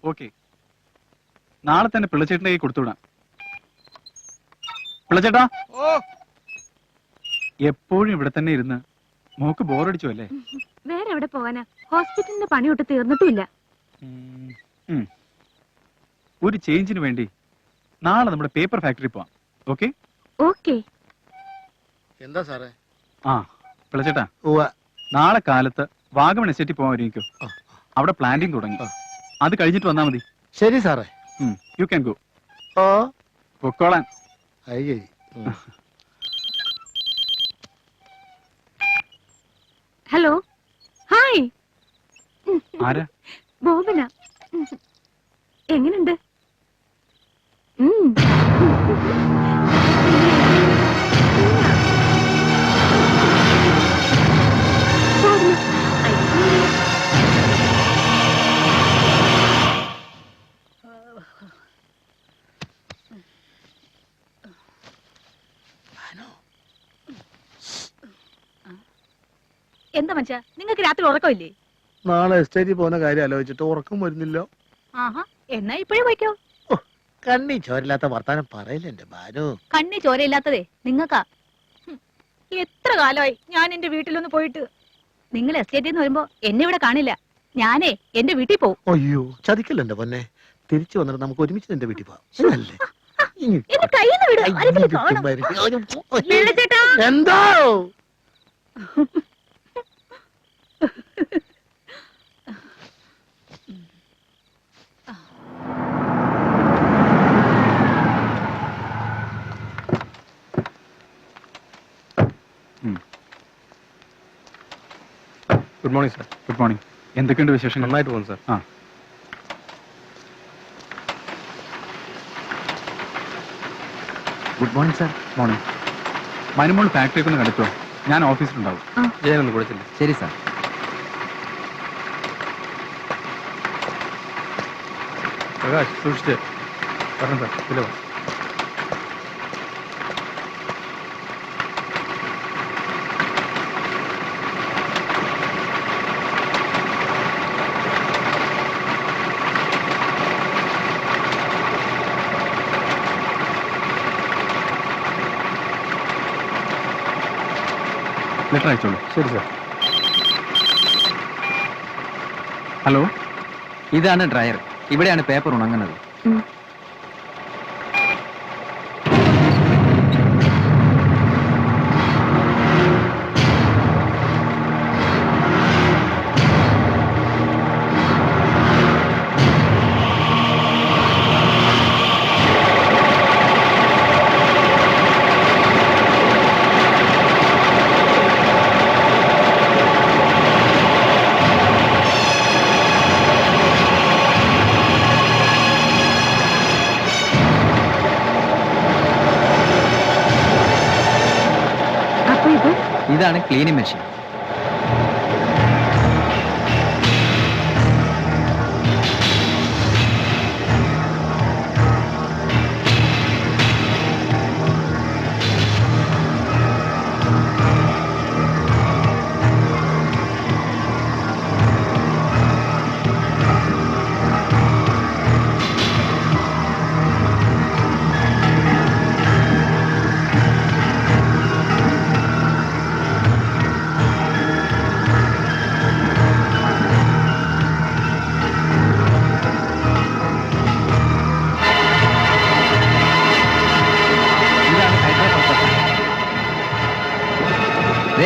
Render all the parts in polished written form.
Okay, നാളെ തന്നെ പിള്ളച്ചേട്ടൻ്റെ കൈ കൊടുത്തുവിടാം. പിള്ളച്ചേട്ടാ, എപ്പോഴും ഇവിടെ തന്നെ ഇരുന്ന് മോക്ക് ബോറടിച്ചു അല്ലേ? വേറെ എവിടെ പോവാനാ? ഹോസ്പിറ്റലിന്റെ പണിയൊട്ട് തീർന്നിട്ടില്ല. ഒരു ചേഞ്ചിന് വേണ്ടി നാളെ നമ്മുടെ പേപ്പർ ഫാക്ടറി പോവാം. Okay okay. എന്താ സാറേ? ആ പിള്ളച്ചേട്ടാ, നാളെ കാലത്ത് വാഗമൺ എസ്റ്റേറ്റിൽ പോകാൻ ഒരുങ്ങിക്കോ. അവിടെ പ്ലാന്റിംഗ് തുടങ്ങി. അത് കഴിഞ്ഞിട്ട് വന്നാ മതി. ശരി സാറേ. You can go. ഓ പൊക്കോളാൻ. അയ്യേ. Hello, hi. ആരാ? ബോബന. എങ്ങനുണ്ട്? എന്താ മച്ചാ, നിങ്ങൾക്ക് രാത്രി ഉറക്കമില്ലേ? നാളെ എസ്റ്റേറ്റിൽ പോകുന്ന കാര്യം ആലോചിച്ചിട്ട് ഉറക്കം വരുന്നില്ല. ആഹാ, എന്നാ ഇപ്പോഴേ പോയിക്കോ. കണ്ണി ചോരില്ലാത്ത വർത്താനം പറയില്ല എന്റെ ഭാനു. കണ്ണി ചോരയില്ലാത്തതേ നിങ്ങൾക്കാ. എത്ര കാലമായി ഞാൻ എന്റെ വീട്ടിലൊന്ന് പോയിട്ട്. നിങ്ങൾ എസ്റ്റേറ്റിൽ നിന്ന് വരുമ്പോ എന്നെ ഇവിടെ കാണില്ല. ഞാനേ എന്റെ വീട്ടിൽ പോവും. അയ്യോ ചതിക്കല്ലോ എന്റെ പൊന്നെ. തിരിച്ചു വന്നിട്ട് നമുക്ക് ഒരുമിച്ച് എന്റെ വീട്ടിൽ പോവാം. എന്തോ good morning sir. Good morning. എന്തൊക്കെയുണ്ട് വിശേഷം? നന്നായിട്ട് പോകുന്നു സാർ. ആ, good morning sir. Morning. Manumol ഫാക്ടറിയൊക്കെ ഒന്ന് കണ്ടെത്തുമോ? ഞാൻ ഓഫീസിലുണ്ടാവും. ജയനൊന്ന് കൊടുത്തില്ല. ശരി സാർ. പ്രകാശ് സൂക്ഷിച്ച് പറഞ്ഞു സാർ. ഇല്ല ലെറ്റർ അയച്ചോളൂ. ശരി സാർ. ഹലോ, ഇതാണ് ഡ്രയർ. ഇവിടെയാണ് പേപ്പർ ഉണങ്ങുന്നത്. ഇതാണ് ക്ലീനിങ് മെഷീൻ.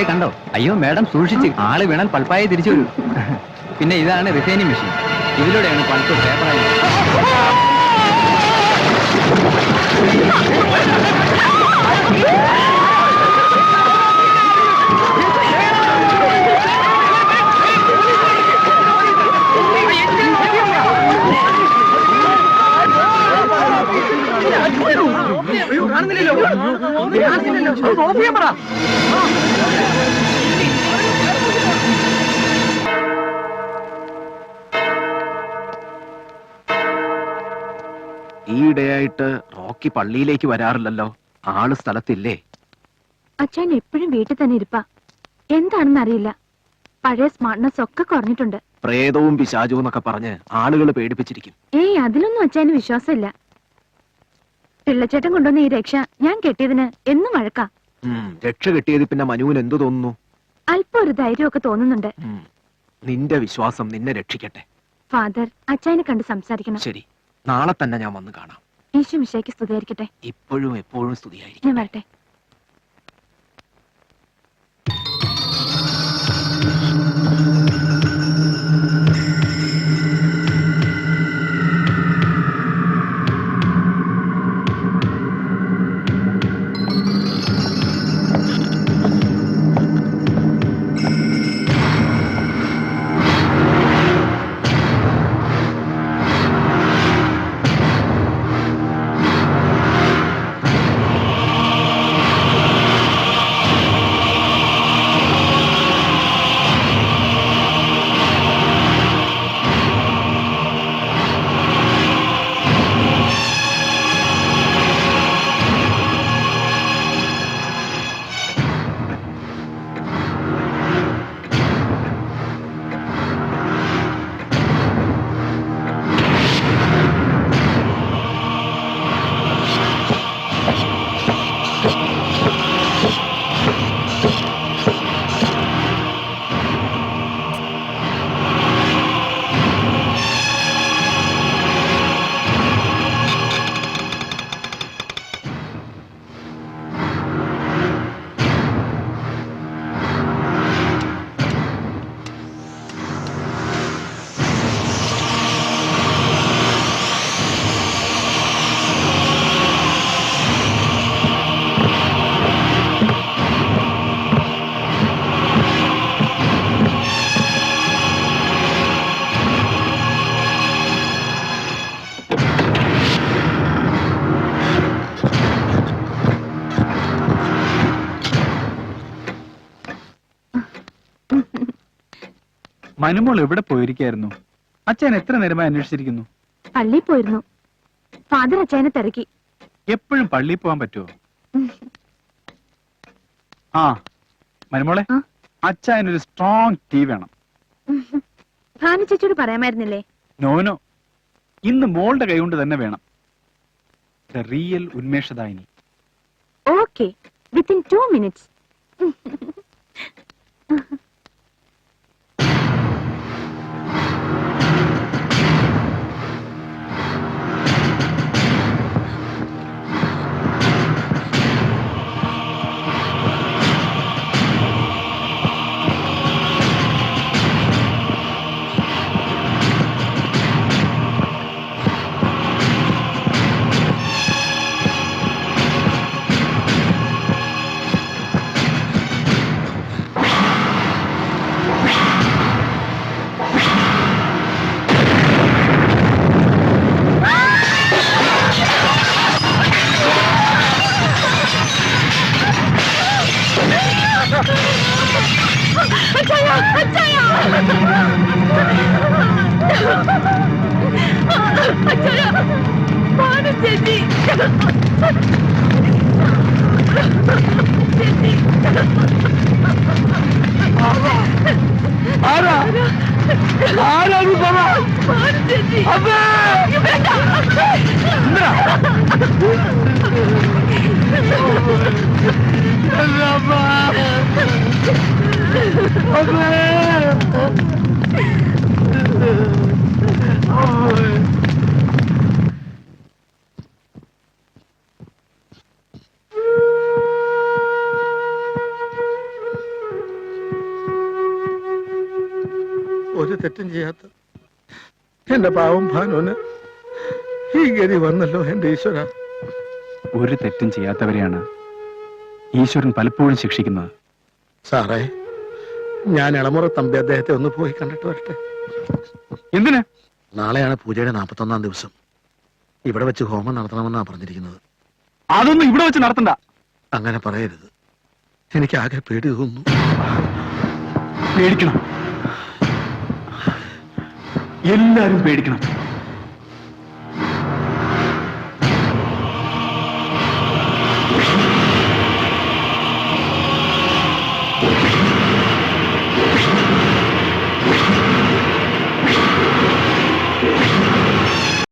കണ്ടോ? അയ്യോ മാഡം സൂക്ഷിച്ച്, ആള് വീണാൽ പൾപ്പായി തിരിച്ചു വരൂ. പിന്നെ ഇതാണ് റിഫൈനിങ് മെഷീൻ. ഇതിലൂടെയാണ് പൾപ്പ് പേപ്പറായി. ഈയിടെയായിട്ട് റോക്കി പള്ളിയിലേക്ക് വരാറില്ലല്ലോ. ആള് സ്ഥലത്തില്ലേ? അച്ഛൻ എപ്പോഴും വീട്ടിൽ തന്നെ ഇരിപ്പാ. എന്താണെന്ന് അറിയില്ല. പഴയ സ്മാർട്ട്നെസ് ഒക്കെ കുറഞ്ഞിട്ടുണ്ട്. പ്രേതവും പിശാചവും എന്നൊക്കെ പറഞ്ഞ് ആളുകൾ പേടിപ്പിച്ചിരിക്കും. ഏയ് അതിലൊന്നും അച്ഛന് വിശ്വാസമില്ല. പിള്ളച്ചേട്ടൻ കൊണ്ടുവന്ന ഈ രക്ഷ ഞാൻ കെട്ടിയതിന് എന്നും വഴക്കാ. രക്ഷ കെട്ടിയത് പിന്നെ മനുവിന് എന്തു തോന്നുന്നു? അല്പം ഒരു ധൈര്യമൊക്കെ തോന്നുന്നുണ്ട്. നിന്റെ വിശ്വാസം നിന്നെ രക്ഷിക്കട്ടെ. ഫാദർ അച്ഛനെ കണ്ട് സംസാരിക്കണം. ശരി, നാളെ തന്നെ ഞാൻ വന്ന് കാണാം. ഈശോ മിശിഹായ്ക്ക് സ്തുതിയായിരിക്കട്ടെ. ഇപ്പോഴും എപ്പോഴും സ്തുതിയായിരിക്കും. ഞാൻ വരട്ടെ. മനുമോൾ എവിടെ പോയിരിക്കായിരുന്നു? അച്ഛൻ എത്ര നേരമായി അന്വേഷിച്ചിരിക്കുന്നു. പള്ളിയിൽ പോയിരുന്നു. ഫാദർ അച്ഛനെ തിരക്കി. എപ്പോഴും പള്ളിയിൽ പോകാൻ പറ്റുമോ? ആ മനുമോളെ, അച്ഛനൊരു സ്ട്രോങ് ടീ വേണം. ഭാനു ചേച്ചിയോട് പറയാമായിരുന്നില്ലേ? നോനോ, ഇന്ന് മോളുടെ കൈ കൊണ്ട് തന്നെ വേണം. ദ റിയൽ ഉന്മേഷദായിനി. Okay, within 2 minutes. ഒരു തെറ്റും ചെയ്യാത്ത എന്റെ പാവം ഭാനുവിന് ഈ ഗതി വന്നല്ലോ എന്റെ ഈശ്വര. ഒരു തെറ്റും ചെയ്യാത്തവരെയാണ് ഈശ്വരൻ പലപ്പോഴും ശിക്ഷിക്കുന്നത്. സാറേ, ഞാൻ ഇളമുറ തമ്പി അദ്ദേഹത്തെ ഒന്ന് പോയി കണ്ടിട്ട് വരട്ടെ. എന്തിന്? നാളെയാണ് പൂജയുടെ 41ാം ദിവസം. ഇവിടെ വെച്ച് ഹോമം നടത്തണമെന്നാണ് പറഞ്ഞിരിക്കുന്നത്. അതൊന്നും ഇവിടെ വെച്ച് നടത്തണ്ട. അങ്ങനെ പറയരുത്. എനിക്ക് ആകെ പേടി തോന്നുന്നു. പേടിക്കണം, എല്ലാരും പേടിക്കണം.